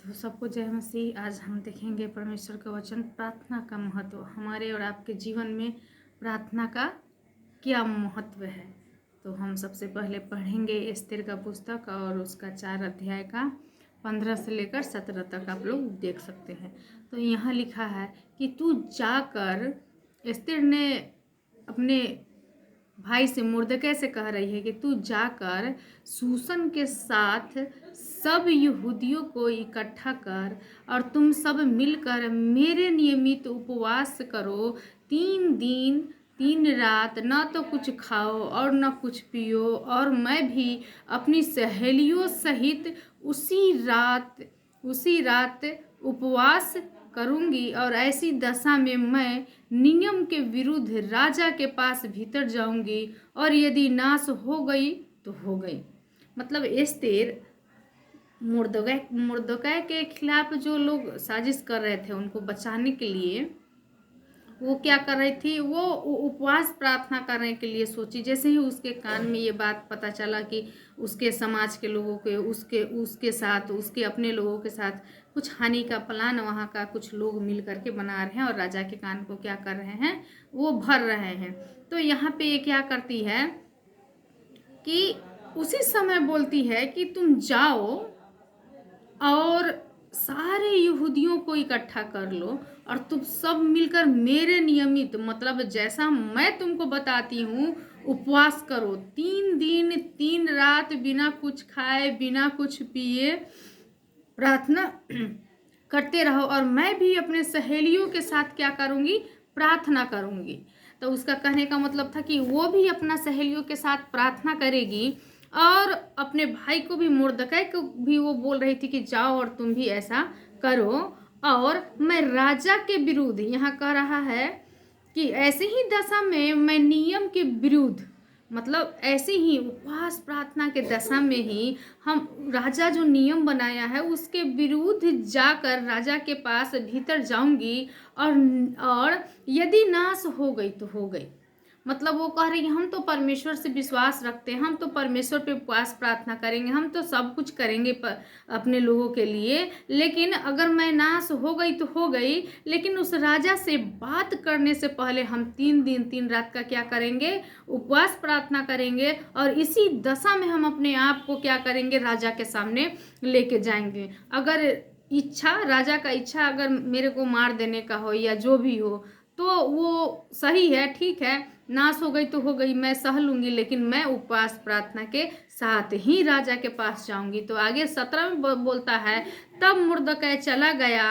तो सबको जय मसीह। आज हम देखेंगे परमेश्वर का वचन, प्रार्थना का महत्व। हमारे और आपके जीवन में प्रार्थना का क्या महत्व है। तो हम सबसे पहले पढ़ेंगे एस्तेर का पुस्तक और उसका 4 अध्याय का 15 से लेकर 17 तक आप लोग देख सकते हैं। तो यहाँ लिखा है कि तू जाकर, एस्तेर ने अपने भाई से, मुर्दकै से कह रही है कि तू जाकर सूसन के साथ सब यहूदियों को इकट्ठा कर और तुम सब मिलकर मेरे नियमित उपवास करो। 3 दिन 3 रात न तो कुछ खाओ और न कुछ पियो, और मैं भी अपनी सहेलियों सहित उसी रात उपवास करूंगी। और ऐसी दशा में मैं नियम के विरुद्ध राजा के पास भीतर जाऊंगी, और यदि नाश हो गई तो हो गई। मतलब एस्तेर मुर्दकै के खिलाफ जो लोग साजिश कर रहे थे उनको बचाने के लिए वो क्या कर रही थी, वो उपवास प्रार्थना करने के लिए सोची। जैसे ही उसके कान में ये बात पता चला कि उसके समाज के लोगों के उसके साथ, उसके अपने लोगों के साथ कुछ हानि का प्लान वहाँ का कुछ लोग मिल करके बना रहे हैं और राजा के कान को क्या कर रहे हैं, वो भर रहे हैं। तो यहाँ पे ये क्या करती है कि उसी समय बोलती है कि तुम जाओ और सारे यहूदियों को इकट्ठा कर लो और तुम सब मिलकर मेरे नियमित, मतलब जैसा मैं तुमको बताती हूँ, उपवास करो। 3 दिन 3 रात बिना कुछ खाए बिना कुछ पिए प्रार्थना करते रहो, और मैं भी अपने सहेलियों के साथ क्या करूँगी, प्रार्थना करूँगी। तो उसका कहने का मतलब था कि वो भी अपना सहेलियों के साथ प्रार्थना करेगी, और अपने भाई को भी, मुर्दकै को भी वो बोल रही थी कि जाओ और तुम भी ऐसा करो। और मैं राजा के विरुद्ध, यहाँ कह रहा है कि ऐसे ही दशा में मैं नियम के विरुद्ध, मतलब ऐसे ही उपवास प्रार्थना के दशा में ही हम राजा जो नियम बनाया है उसके विरुद्ध जाकर राजा के पास भीतर जाऊंगी, और यदि नाश हो गई तो हो गई। मतलब वो कह रही है हम तो परमेश्वर से विश्वास रखते हैं, हम तो परमेश्वर पे उपवास प्रार्थना करेंगे, हम तो सब कुछ करेंगे अपने लोगों के लिए, लेकिन अगर मैं नाश हो गई तो हो गई। लेकिन उस राजा से बात करने से पहले हम 3 दिन 3 रात का क्या करेंगे, उपवास प्रार्थना करेंगे, और इसी दशा में हम अपने आप को क्या करेंगे, राजा के सामने लेके जाएंगे। अगर इच्छा, राजा का इच्छा अगर मेरे को मार देने का हो या जो भी हो तो वो सही है, ठीक है, नाश हो गई तो हो गई, मैं सह लूंगी, लेकिन मैं उपवास प्रार्थना के साथ ही राजा के पास जाऊंगी। तो आगे 17 में बोलता है, तब मुर्दकै चला गया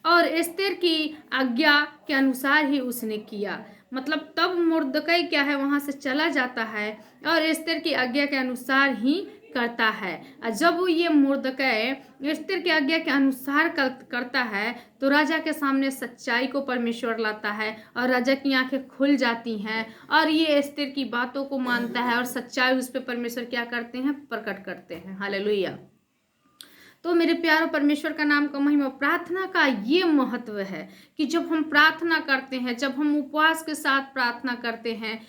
और एस्तेर की आज्ञा के अनुसार ही उसने किया। मतलब तब मुर्दकै क्या है, वहां से चला जाता है और एस्तेर की आज्ञा के अनुसार ही करता है। और जब वो ये मुर्दकै एस्तेर की आज्ञा के अनुसार करता है तो राजा के सामने सच्चाई को परमेश्वर लाता है, और राजा की आंखें खुल जाती हैं, और ये एस्तेर की बातों को मानता है, और सच्चाई उस पर परमेश्वर क्या करते हैं, प्रकट करते हैं। हालेलुया। तो मेरे प्यारो, परमेश्वर का नाम का महिमा। प्रार्थना का ये महत्व है कि जब हम प्रार्थना करते हैं, जब हम उपवास के साथ प्रार्थना करते हैं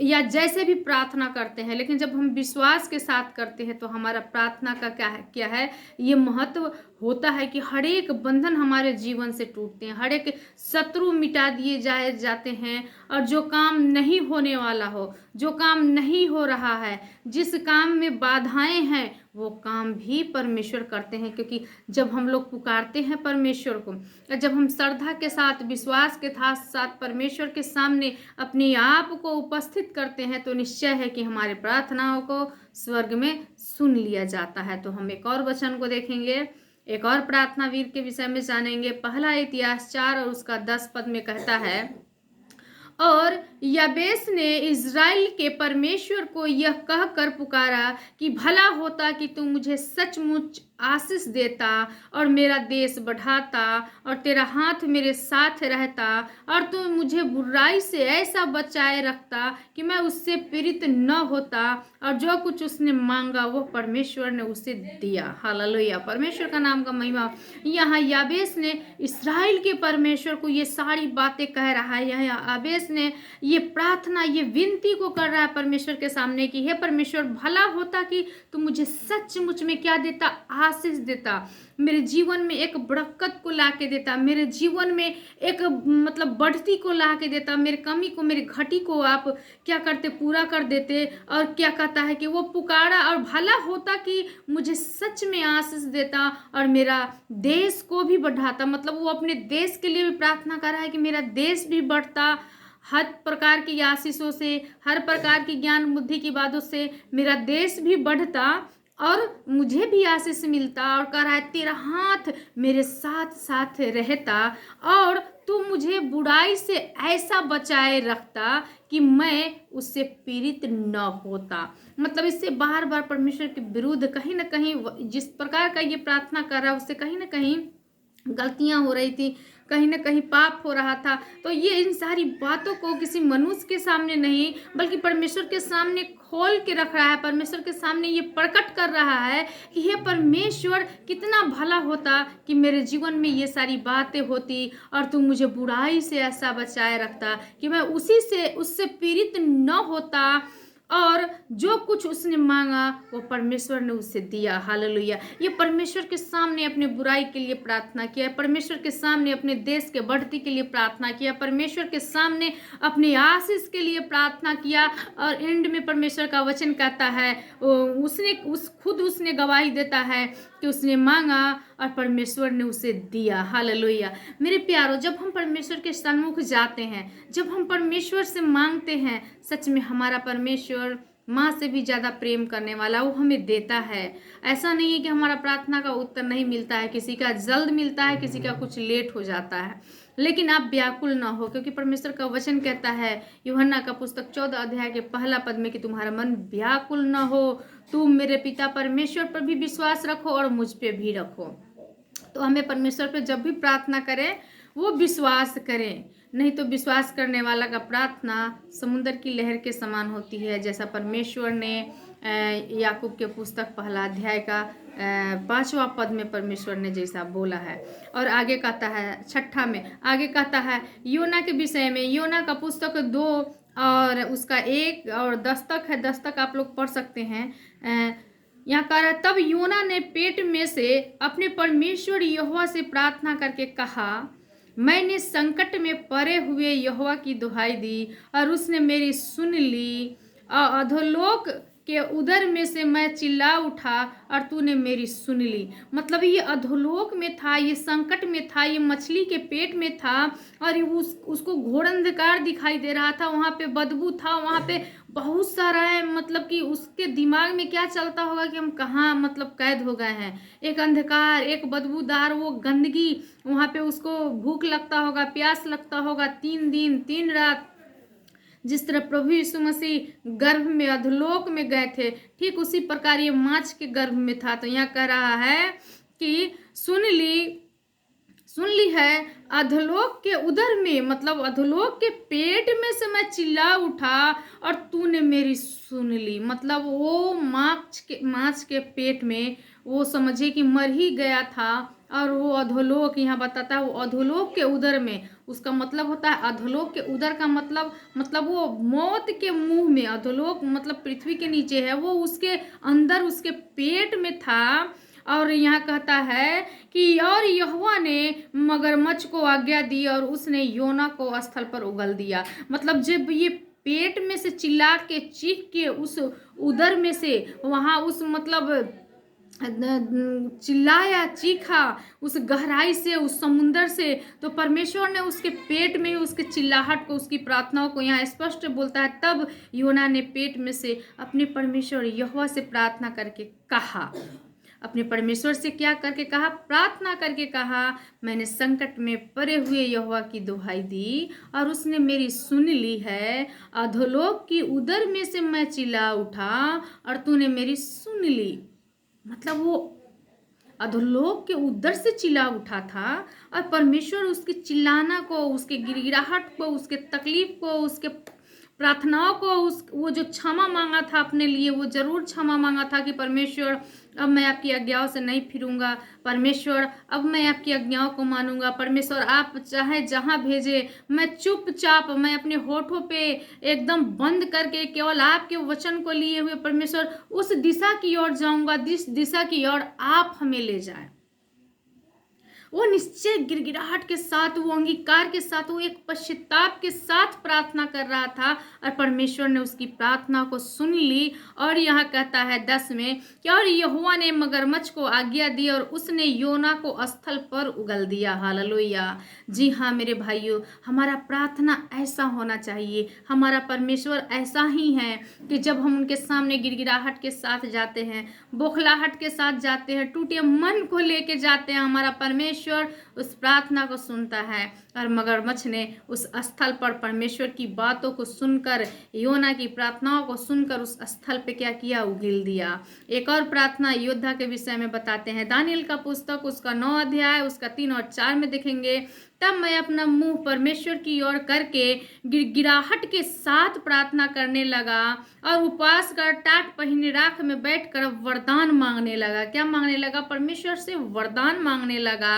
या जैसे भी प्रार्थना करते हैं, लेकिन जब हम विश्वास के साथ करते हैं तो हमारा प्रार्थना का क्या है, ये महत्व होता है कि हर एक बंधन हमारे जीवन से टूटते हैं, हर एक शत्रु मिटा दिए जाते हैं, और जो काम नहीं होने वाला हो, जो काम नहीं हो रहा है, जिस काम में बाधाएं हैं, वो काम भी परमेश्वर करते हैं। क्योंकि जब हम लोग पुकारते हैं परमेश्वर को, जब हम श्रद्धा के साथ, विश्वास के साथ परमेश्वर के सामने अपने आप को उपस्थित करते हैं, तो निश्चय है कि हमारे प्रार्थनाओं को स्वर्ग में सुन लिया जाता है। तो हम एक और वचन को देखेंगे, एक और प्रार्थना वीर के विषय में जानेंगे। पहला इतिहास 4 और उसका 10 पद में कहता है, और याबेस ने इज़राइल के परमेश्वर को यह कहकर पुकारा कि भला होता कि तू मुझे सचमुच आशीष देता और मेरा देश बढ़ाता, और तेरा हाथ मेरे साथ रहता, और तू मुझे बुराई से ऐसा बचाए रखता कि मैं उससे पीड़ित न होता। और जो कुछ उसने मांगा वो परमेश्वर ने उसे दिया। हालेलुया, परमेश्वर का नाम का महिमा। यहाँ याबेस ने इस्राएल के परमेश्वर को ये सारी बातें कह रहा है। यहाँ याबेस ने ये प्रार्थना, ये विनती को कर रहा है परमेश्वर के सामने कि हे परमेश्वर, भला होता कि तू मुझे सचमुच में क्या देता, आशीष देता, मेरे जीवन में एक बरकत को ला के देता, मेरे जीवन में एक मतलब बढ़ती को ला के देता, मेरे कमी को, मेरे घटी को आप क्या करते, पूरा कर देते। और क्या कहता है कि वो पुकारा और भला होता कि मुझे सच में आशीष देता और मेरा देश को भी बढ़ाता। मतलब वो अपने देश के लिए भी प्रार्थना कर रहा है कि मेरा देश भी बढ़ता, हर प्रकार की आशीषों से, हर प्रकार की ज्ञान बुद्धि की बातों से मेरा देश भी बढ़ता और मुझे भी आशीष मिलता। और कह रहा है तेरा हाथ मेरे साथ साथ रहता और तू मुझे बुराई से ऐसा बचाए रखता कि मैं उससे पीड़ित न होता। मतलब इससे बार बार परमेश्वर के विरुद्ध कहीं ना कहीं जिस प्रकार का ये प्रार्थना कर रहा है उससे कहीं ना कहीं गलतियां हो रही थी, कहीं ना कहीं पाप हो रहा था। तो ये इन सारी बातों को किसी मनुष्य के सामने नहीं बल्कि परमेश्वर के सामने खोल के रख रहा है, परमेश्वर के सामने ये प्रकट कर रहा है कि हे परमेश्वर, कितना भला होता कि मेरे जीवन में ये सारी बातें होती और तू मुझे बुराई से ऐसा बचाए रखता कि मैं उससे पीड़ित न होता। और जो कुछ उसने मांगा वो परमेश्वर ने उसे दिया। हालेलुया। ये परमेश्वर के सामने अपने बुराई के लिए प्रार्थना किया, परमेश्वर के सामने अपने देश के बढ़ती के लिए प्रार्थना किया, परमेश्वर के सामने अपने आशीष के लिए प्रार्थना किया। और एंड में परमेश्वर का वचन कहता है, खुद उसने गवाही देता है कि उसने मांगा और परमेश्वर ने उसे दिया। हालेलुया। मेरे प्यारो, जब हम परमेश्वर के सन्मुख जाते हैं, जब हम परमेश्वर से मांगते हैं, सच में हमारा परमेश्वर माँ से भी ज़्यादा प्रेम करने वाला, वो हमें देता है। ऐसा नहीं है कि हमारा प्रार्थना का उत्तर नहीं मिलता है, किसी का जल्द मिलता है, किसी का कुछ लेट हो जाता है, लेकिन आप व्याकुल ना हो, क्योंकि परमेश्वर का वचन कहता है यूहन्ना का पुस्तक 14 अध्याय के पहला पद में कि तुम्हारा मन व्याकुल ना हो, तुम मेरे पिता परमेश्वर पर भी विश्वास रखो और मुझ पे भी रखो। तो हमें परमेश्वर पे जब भी प्रार्थना करें वो विश्वास करें, नहीं तो विश्वास करने वाला का प्रार्थना समुद्र की लहर के समान होती है, जैसा परमेश्वर ने याकूब के पुस्तक पहला अध्याय का 5वां पद में परमेश्वर ने जैसा बोला है। और आगे कहता है 6 में, आगे कहता है योना के विषय में, योना का पुस्तक 2 और उसका 1 और 10 तक है, 10 तक आप लोग पढ़ सकते हैं। यहाँ कह रहा है तब योना ने पेट में से अपने परमेश्वर यहोवा से प्रार्थना करके कहा, मैंने संकट में पड़े हुए यहोवा की दुहाई दी और उसने मेरी सुन ली। और अधोलोक के उदर में से मैं चिल्ला उठा और तूने मेरी सुन ली। मतलब ये अधोलोक में था, ये संकट में था, ये मछली के पेट में था और उसको घोर अंधकार दिखाई दे रहा था, वहाँ पे बदबू था, वहाँ पे बहुत सारा है। मतलब कि उसके दिमाग में क्या चलता होगा कि हम कहाँ मतलब कैद हो गए हैं, एक अंधकार, एक बदबूदार वो गंदगी, वहाँ पे उसको भूख लगता होगा, प्यास लगता होगा, 3 दिन 3 रात। जिस तरह प्रभु यीशु मसीह गर्भ में अधोलोक में गए थे, ठीक उसी प्रकार ये माछ के गर्भ में था। तो यहाँ कह रहा है कि सुन ली है अधोलोक के उदर में, मतलब अधोलोक के पेट में से मैं चिल्ला उठा और तूने मेरी सुन ली। मतलब वो माछ के पेट में वो समझिए कि मर ही गया था और वो अधोलोक, यहाँ बताता है वो अधोलोक के उदर में, उसका मतलब होता है अधोलोक के उदर का मतलब वो मौत के मुंह में, अधोलोक मतलब पृथ्वी के नीचे है, वो उसके अंदर उसके पेट में था। और यहाँ कहता है कि और यहोवा ने मगरमच्छ को आज्ञा दी और उसने योना को स्थल पर उगल दिया। मतलब जब ये पेट में से चिल्ला के चीख के उस उदर में से वहाँ उस मतलब चिल्लाया, चीखा उस गहराई से, उस समुंदर से, तो परमेश्वर ने उसके पेट में उसके चिल्लाहट को, उसकी प्रार्थनाओं को यहाँ स्पष्ट बोलता है। तब योना ने पेट में से अपने परमेश्वर यहोवा से प्रार्थना करके कहा, अपने परमेश्वर से क्या करके कहा, प्रार्थना करके कहा, मैंने संकट में पड़े हुए यहोवा की दुहाई दी और उसने मेरी सुन ली है। अधोलोक की उदर में से मैं चिल्ला उठा और तूने मेरी सुन ली। मतलब वो अधोलोक के उदर से चिल्ला उठा था और परमेश्वर उसके चिल्लाना को, उसके गिड़गिड़ाहट को, उसके तकलीफ को, उसके प्रार्थनाओं को वो जो क्षमा मांगा था अपने लिए, वो जरूर क्षमा मांगा था कि परमेश्वर अब मैं आपकी आज्ञाओं से नहीं फिरूंगा, परमेश्वर अब मैं आपकी आज्ञाओं को मानूंगा, परमेश्वर आप चाहे जहां भेजे मैं चुपचाप, मैं अपने होठों पे एकदम बंद करके केवल आपके वचन को लिए हुए परमेश्वर उस दिशा की ओर जाऊंगा, जिस दिशा की ओर आप हमें ले जाए। वो निश्चय गिड़गिड़ाहट के साथ, वो अंगीकार के साथ, वो एक पश्चाताप के साथ प्रार्थना कर रहा था और परमेश्वर ने उसकी प्रार्थना को सुन ली। और यहाँ कहता है 10 में कि और यहोवा ने मगरमच्छ को आज्ञा दी और उसने योना को स्थल पर उगल दिया। हालेलुया। जी हाँ मेरे भाइयों, हमारा प्रार्थना ऐसा होना चाहिए। हमारा परमेश्वर ऐसा ही है कि जब हम उनके सामने गिड़गिड़ाहट के साथ जाते हैं, बौखलाहट के साथ जाते हैं, टूटे मन को लेके जाते हैं, हमारा परमेश्वर उस प्रार्थना को सुनता है। और मगरमच्छ ने उस स्थल पर परमेश्वर की बातों को सुनकर, योना की प्रार्थनाओं को सुनकर उस स्थल पे क्या किया, उगल दिया। एक और प्रार्थना योद्धा के विषय में बताते हैं, दानियल का पुस्तक उसका 9 अध्याय उसका 3 और 4 में देखेंगे। तब मैं अपना मुंह परमेश्वर की ओर करके गिड़गिड़ाहट के साथ प्रार्थना करने लगा और उपवास कर टाट पहिने राख में बैठकर वरदान मांगने लगा। क्या मांगने लगा? परमेश्वर से वरदान मांगने लगा।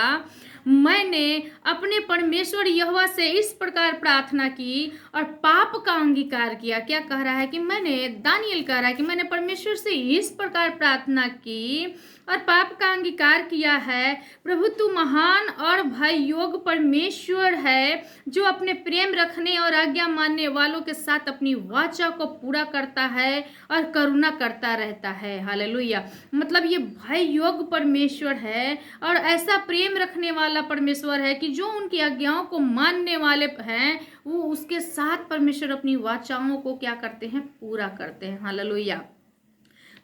मैंने अपने परमेश्वर यहोवा से इस प्रकार प्रार्थना की और पाप का अंगीकार किया। क्या कह रहा है कि दानियल कह रहा है कि मैंने परमेश्वर से इस प्रकार प्रार्थना की और पाप का अंगीकार किया है। प्रभु तू महान और भय योग परमेश्वर है, जो अपने प्रेम रखने और आज्ञा मानने वालों के साथ अपनी वाचा को पूरा करता है और करुणा करता रहता है। हालेलुया। मतलब ये भय योग परमेश्वर है और ऐसा प्रेम रखने वाला परमेश्वर है कि जो उनकी आज्ञाओं को मानने वाले हैं, वो उसके साथ परमेश्वर अपनी वाचाओं को क्या करते हैं, पूरा करते हैं। हालेलुया।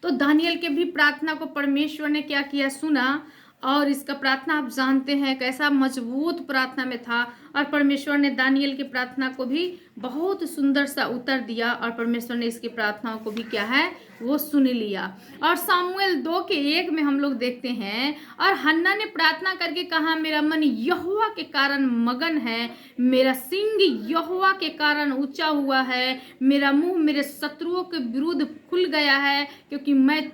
तो दानियल के भी प्रार्थना को परमेश्वर ने क्या किया, सुना। और इसका प्रार्थना आप जानते हैं कैसा मजबूत प्रार्थना में था। और परमेश्वर ने दानियल की प्रार्थना को भी बहुत सुंदर सा उत्तर दिया और परमेश्वर ने इसकी प्रार्थनाओं को भी क्या है, वो सुन लिया। और सामुएल 2:1 में हम लोग देखते हैं, और हन्ना ने प्रार्थना करके कहा, मेरा मन यहोवा के कारण मगन है, मेरा सिंग यहोवा के कारण ऊंचा हुआ है, मेरा मुंह मेरे शत्रुओं के विरुद्ध खुल गया है, क्योंकि मैं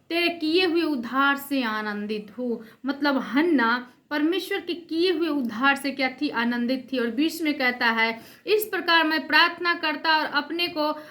तेरे किए हुए उद्धार से आनंदित हूँ। मतलब हन्ना परमेश्वर के किए हुए उद्धार से क्या थी, आनंदित थी। और 20 में कहता है, इस प्रकार मैं प्रार्थना करता और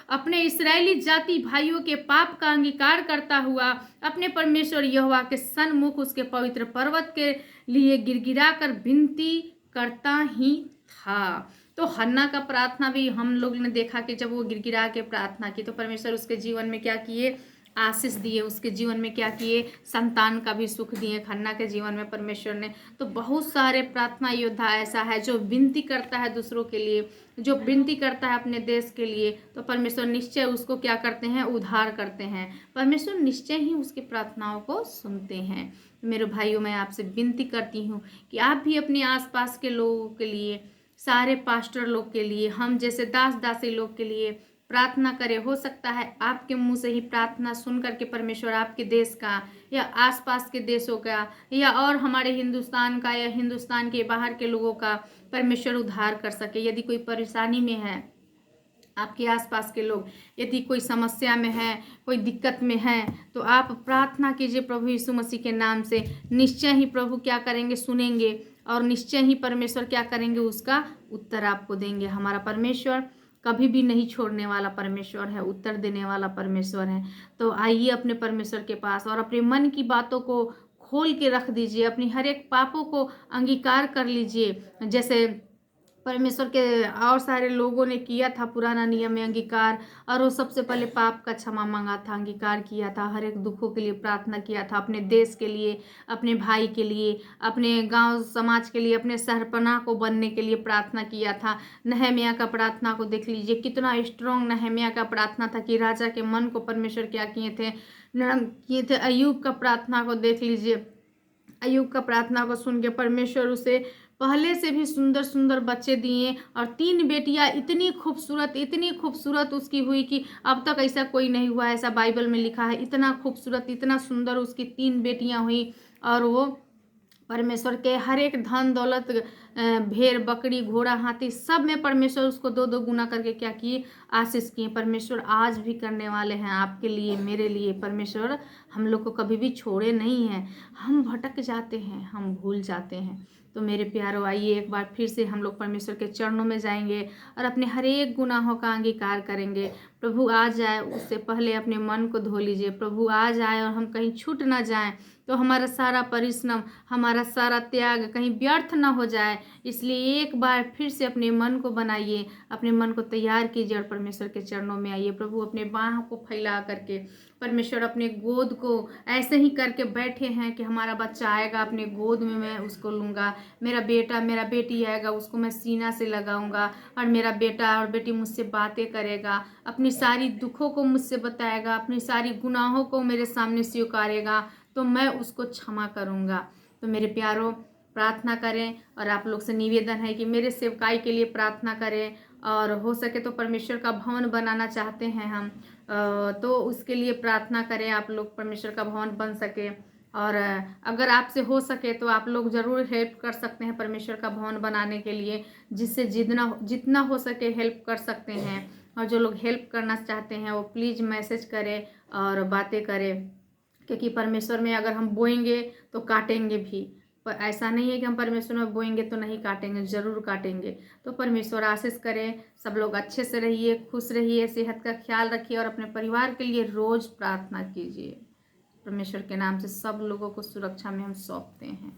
अपने इस्राएली जाति भाइयों के पाप का अंगीकार करता हुआ अपने परमेश्वर यहोवा के सन्मुख उसके पवित्र पर्वत के लिए गिड़गिड़ा कर विनती करता ही था। तो हन्ना का प्रार्थना भी हम लोग ने देखा कि जब वो गिड़गिड़ा के प्रार्थना की तो परमेश्वर उसके जीवन में क्या किए, आशीष दिए। उसके जीवन में क्या किए, संतान का भी सुख दिए हन्ना के जीवन में परमेश्वर ने। तो बहुत सारे प्रार्थना योद्धा ऐसा है जो विनती करता है दूसरों के लिए, जो विनती करता है अपने देश के लिए, तो परमेश्वर निश्चय उसको क्या करते हैं, उद्धार करते हैं। परमेश्वर निश्चय ही उसकी प्रार्थनाओं को सुनते हैं। मेरे भाइयों, मैं आपसे विनती करती हूँ कि आप भी अपने आसपास के लोगों के लिए, सारे पास्टर लोग के लिए, हम जैसे दास दासी लोग के लिए प्रार्थना करें। हो सकता है आपके मुंह से ही प्रार्थना सुन करके परमेश्वर आपके देश का या आसपास के देशों का या और हमारे हिंदुस्तान का या हिंदुस्तान के बाहर के लोगों का परमेश्वर उद्धार कर सके। यदि कोई परेशानी में है, आपके आसपास के लोग यदि कोई समस्या में है, कोई दिक्कत में है, तो आप प्रार्थना कीजिए प्रभु यीशु मसीह के नाम से। निश्चय ही प्रभु क्या करेंगे, सुनेंगे और निश्चय ही परमेश्वर क्या करेंगे, उसका उत्तर आपको देंगे। हमारा परमेश्वर कभी भी नहीं छोड़ने वाला परमेश्वर है, उत्तर देने वाला परमेश्वर है। तो आइए अपने परमेश्वर के पास और अपने मन की बातों को खोल के रख दीजिए, अपनी हर एक पापों को अंगीकार कर लीजिए। जैसे परमेश्वर के और सारे लोगों ने किया था पुराना नियम में अंगीकार, और वो सबसे पहले पाप का क्षमा मांगा था, अंगीकार किया था, हर एक दुखों के लिए प्रार्थना किया था, अपने देश के लिए, अपने भाई के लिए, अपने गांव समाज के लिए, अपने सहरपनाह को बनने के लिए प्रार्थना किया था। नहम्याह का प्रार्थना को देख लीजिए, कितना स्ट्रॉन्ग नहम्याह का प्रार्थना था कि राजा के मन को परमेश्वर क्या किए थे। अय्यूब का प्रार्थना को देख लीजिए, अय्यूब का प्रार्थना को सुन के परमेश्वर उसे पहले से भी सुंदर सुंदर बच्चे दिए और 3 बेटियां इतनी खूबसूरत उसकी हुई कि अब तक ऐसा कोई नहीं हुआ, ऐसा बाइबल में लिखा है। इतना खूबसूरत, इतना सुंदर उसकी 3 बेटियां हुई और वो परमेश्वर के हर एक धन दौलत, भेड़ बकरी घोड़ा हाथी, सब में परमेश्वर उसको 2-2 गुना करके क्या किए, आशीष किए। परमेश्वर आज भी करने वाले हैं आपके लिए, मेरे लिए। परमेश्वर हम लोग को कभी भी छोड़े नहीं हैं। हम भटक जाते हैं, हम भूल जाते हैं। तो मेरे प्यारों, आइए एक बार फिर से हम लोग परमेश्वर के चरणों में जाएंगे और अपने हर एक गुनाहों का अंगीकार करेंगे। प्रभु आ जाए उससे पहले अपने मन को धो लीजिए। प्रभु आ जाए और हम कहीं छूट ना जाएं, तो हमारा सारा परिश्रम, हमारा सारा त्याग कहीं व्यर्थ ना हो जाए। इसलिए एक बार फिर से अपने मन को बनाइए, अपने मन को तैयार कीजिए और परमेश्वर के चरणों में आइए। प्रभु अपने बाहों को फैला करके, परमेश्वर अपने गोद को ऐसे ही करके बैठे हैं कि हमारा बच्चा आएगा अपने गोद में मैं उसको लूँगा, मेरा बेटा मेरा बेटी आएगा उसको मैं सीना से लगाऊंगा, और मेरा बेटा और बेटी मुझसे बातें करेगा, अपनी सारी दुखों को मुझसे बताएगा, अपनी सारी गुनाहों को मेरे सामने स्वीकारेगा, तो मैं उसको क्षमा करूँगा। तो मेरे प्यारों, प्रार्थना करें, और आप लोग से निवेदन है कि मेरे सेवकाई के लिए प्रार्थना करें, और हो सके तो परमेश्वर का भवन बनाना चाहते हैं हम, तो उसके लिए प्रार्थना करें आप लोग, परमेश्वर का भवन बन सके। और अगर आपसे हो सके तो आप लोग ज़रूर हेल्प कर सकते हैं परमेश्वर का भवन बनाने के लिए, जिससे जितना हो सके हेल्प कर सकते हैं। और जो लोग हेल्प करना चाहते हैं वो प्लीज़ मैसेज करें और बातें करें, क्योंकि परमेश्वर में अगर हम बोएंगे तो काटेंगे भी। पर ऐसा नहीं है कि हम परमेश्वर में बोएंगे तो नहीं काटेंगे, ज़रूर काटेंगे। तो परमेश्वर आशीष करें। सब लोग अच्छे से रहिए, खुश रहिए, सेहत का ख्याल रखिए और अपने परिवार के लिए रोज़ प्रार्थना कीजिए। परमेश्वर के नाम से सब लोगों को सुरक्षा में हम सौंपते हैं।